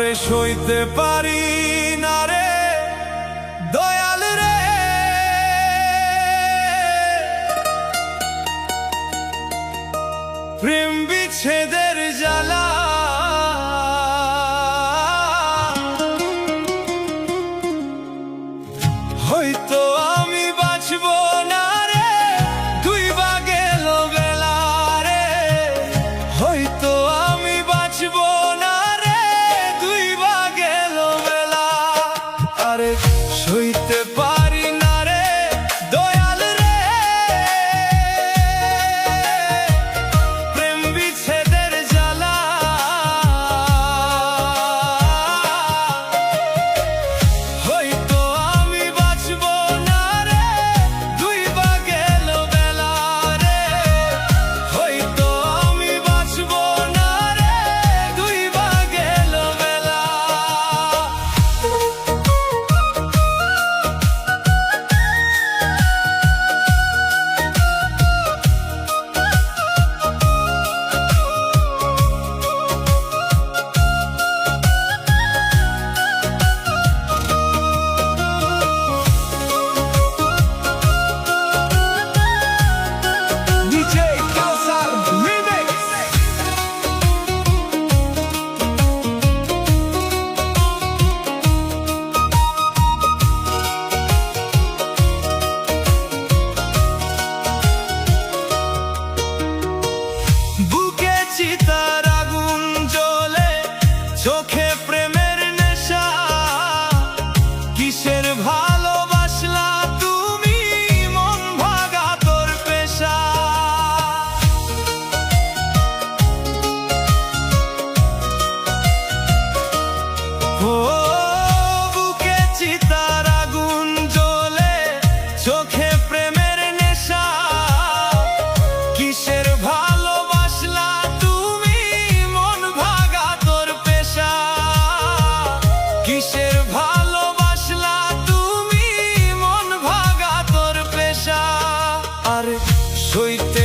আরে সইতে পারি না রে দয়াল রে, প্রেম বিচ্ছেদের জ্বালা। হয়তো আমি বাঁচব না রে, দুই বা গেল বেলা রে। হয়তো আমি বাঁচব না রে, দুই বা গেল বেলা। আরে সইতে পারি না রে দয়াল রে, প্রেম বিচ্ছেদের জ্বালা। হয়তো আমি বাঁচব না রে, দুই বা গেল বেলা রে। হয়তো আমি বাঁচব না রে, দুই বা গেল বেলা। DJ Kausar Remix. বুকে চিতার আগুন জ্বলে, চোখে প্রেমের নেশা। কিসের ভালোবাসলা তুমি, মন ভাগা তোর পেশা। ও বুকে চিতার আগুন জ্বলে, চোখে প্রেমের নেশা। কিসের ভালোবাসলা তুমি, মন ভাগা তোর পেশা। কিসের ভালোবাসলা তুমি, মন ভাগা তোর পেশা। আরে সইতে